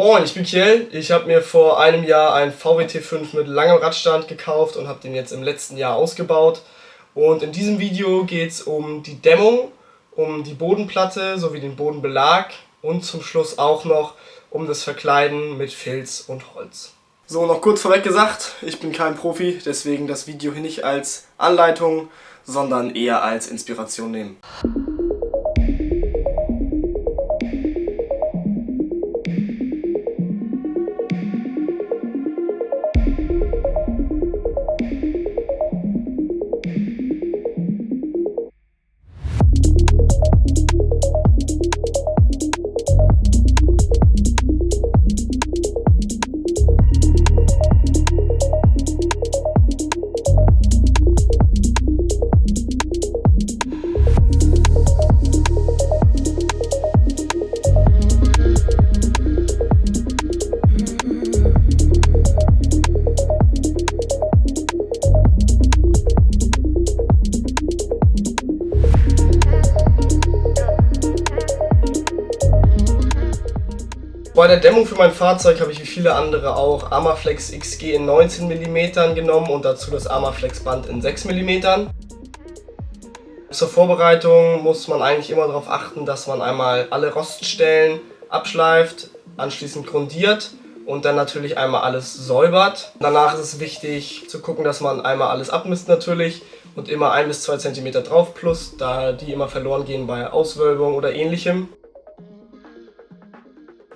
Moin, ich bin Kjell. Ich habe mir vor einem Jahr einen VW T5 mit langem Radstand gekauft und habe den jetzt im letzten Jahr ausgebaut. Und in diesem Video geht es um die Dämmung, um die Bodenplatte sowie den Bodenbelag und zum Schluss auch noch um das Verkleiden mit Filz und Holz. So, noch kurz vorweg gesagt, ich bin kein Profi, deswegen das Video hier nicht als Anleitung, sondern eher als Inspiration nehmen. Bei der Dämmung für mein Fahrzeug habe ich wie viele andere auch Armaflex XG in 19 mm genommen und dazu das Armaflex Band in 6 mm. Zur Vorbereitung muss man eigentlich immer darauf achten, dass man einmal alle Roststellen abschleift, anschließend grundiert und dann natürlich einmal alles säubert. Danach ist es wichtig zu gucken, dass man einmal alles abmisst natürlich und immer 1 bis 2 cm drauf plus, da die immer verloren gehen bei Auswölbung oder ähnlichem.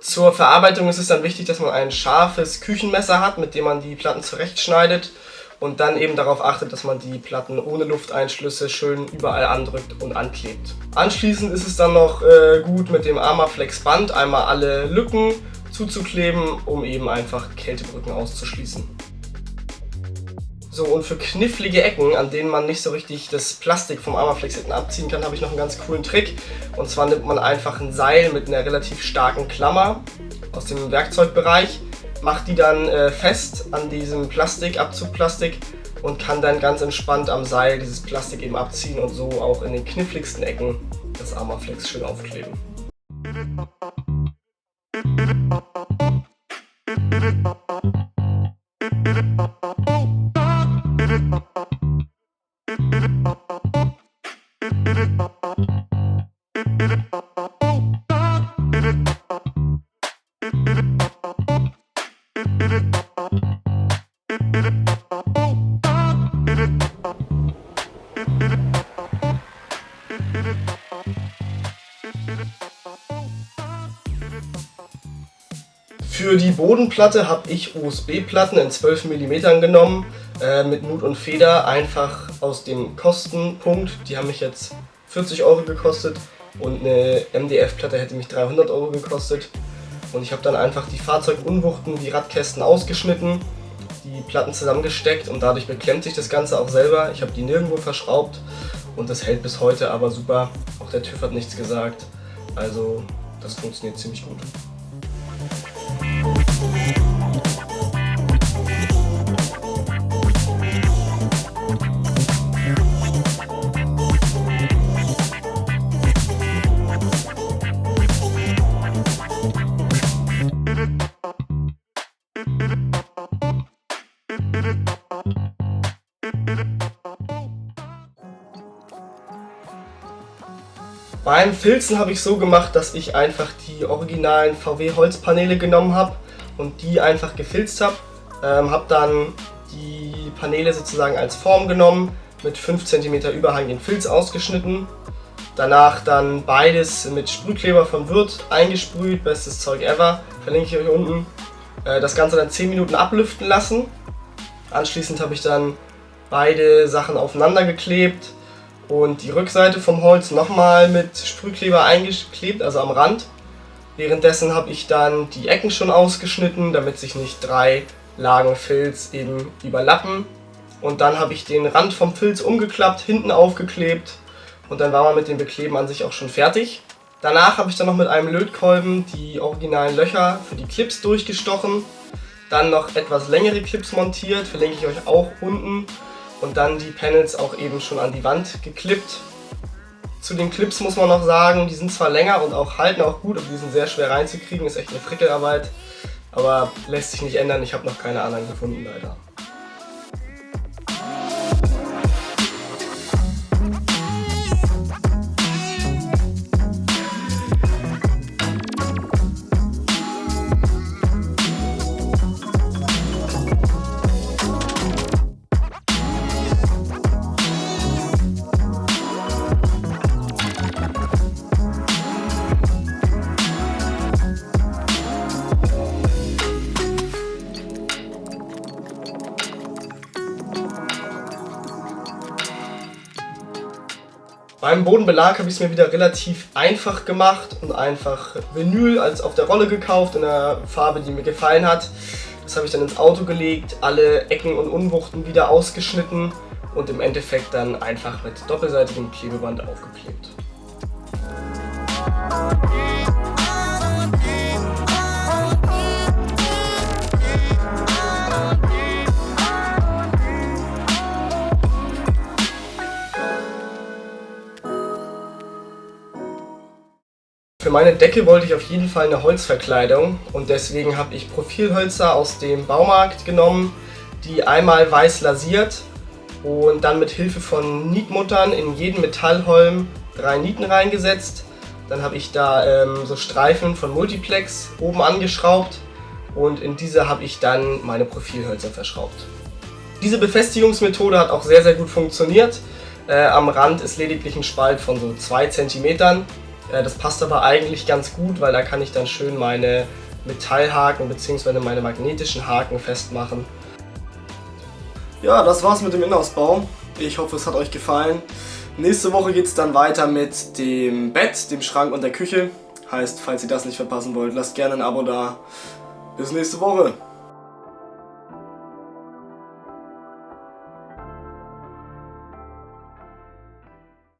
Zur Verarbeitung ist es dann wichtig, dass man ein scharfes Küchenmesser hat, mit dem man die Platten zurechtschneidet und dann eben darauf achtet, dass man die Platten ohne Lufteinschlüsse schön überall andrückt und anklebt. Anschließend ist es dann noch gut mit dem Armaflex Band einmal alle Lücken zuzukleben, um eben einfach Kältebrücken auszuschließen. So, und für knifflige Ecken, an denen man nicht so richtig das Plastik vom Armaflex hinten abziehen kann, habe ich noch einen ganz coolen Trick. Und zwar nimmt man einfach ein Seil mit einer relativ starken Klammer aus dem Werkzeugbereich, macht die dann fest an diesem Plastik, Abzugplastik, und kann dann ganz entspannt am Seil dieses Plastik eben abziehen und so auch in den kniffligsten Ecken das Armaflex schön aufkleben. Für die Bodenplatte habe ich USB-Platten in 12 mm genommen, mit Nut und Feder, einfach aus dem Kostenpunkt. Die haben mich jetzt 40 € gekostet und eine MDF-Platte hätte mich 300 € gekostet. Und ich habe dann einfach die Fahrzeugunwuchten, die Radkästen ausgeschnitten, die Platten zusammengesteckt und dadurch beklemmt sich das Ganze auch selber. Ich habe die nirgendwo verschraubt und das hält bis heute aber super. Auch der TÜV hat nichts gesagt, also das funktioniert ziemlich gut. Beim Filzen habe ich so gemacht, dass ich einfach die originalen VW Holzpaneele genommen habe und die einfach gefilzt habe. Habe dann die Paneele sozusagen als Form genommen, mit 5 cm Überhang den Filz ausgeschnitten. Danach dann beides mit Sprühkleber von Würth eingesprüht, bestes Zeug ever, verlinke ich euch unten. Das Ganze dann 10 Minuten ablüften lassen. Anschließend habe ich dann beide Sachen aufeinander geklebt und die Rückseite vom Holz nochmal mit Sprühkleber eingeklebt, also am Rand. Währenddessen habe ich dann die Ecken schon ausgeschnitten, damit sich nicht 3 Lagen Filz eben überlappen. Und dann habe ich den Rand vom Filz umgeklappt, hinten aufgeklebt und dann war man mit dem Bekleben an sich auch schon fertig. Danach habe ich dann noch mit einem Lötkolben die originalen Löcher für die Clips durchgestochen. Dann noch etwas längere Clips montiert, verlinke ich euch auch unten. Und dann die Panels auch eben schon an die Wand geklippt. Zu den Clips muss man noch sagen, die sind zwar länger und auch halten auch gut, aber die sind sehr schwer reinzukriegen, ist echt eine Frickelarbeit. aber lässt sich nicht ändern, ich habe noch keine anderen gefunden leider. Beim Bodenbelag habe ich es mir wieder relativ einfach gemacht und einfach Vinyl als auf der Rolle gekauft in einer Farbe, die mir gefallen hat. Das habe ich dann ins Auto gelegt, alle Ecken und Unwuchten wieder ausgeschnitten und im Endeffekt dann einfach mit doppelseitigem Klebeband aufgeklebt. Für meine Decke wollte ich auf jeden Fall eine Holzverkleidung und deswegen habe ich Profilhölzer aus dem Baumarkt genommen, die einmal weiß lasiert und dann mit Hilfe von Nietmuttern in jeden Metallholm 3 Nieten reingesetzt. Dann habe ich da so Streifen von Multiplex oben angeschraubt und in diese habe ich dann meine Profilhölzer verschraubt. Diese Befestigungsmethode hat auch sehr, sehr gut funktioniert. Am Rand ist lediglich ein Spalt von so 2 cm. Das passt aber eigentlich ganz gut, weil da kann ich dann schön meine Metallhaken bzw. meine magnetischen Haken festmachen. Ja, das war's mit dem Innenausbau. Ich hoffe, es hat euch gefallen. Nächste Woche geht es dann weiter mit dem Bett, dem Schrank und der Küche. Heißt, falls ihr das nicht verpassen wollt, lasst gerne ein Abo da. Bis nächste Woche.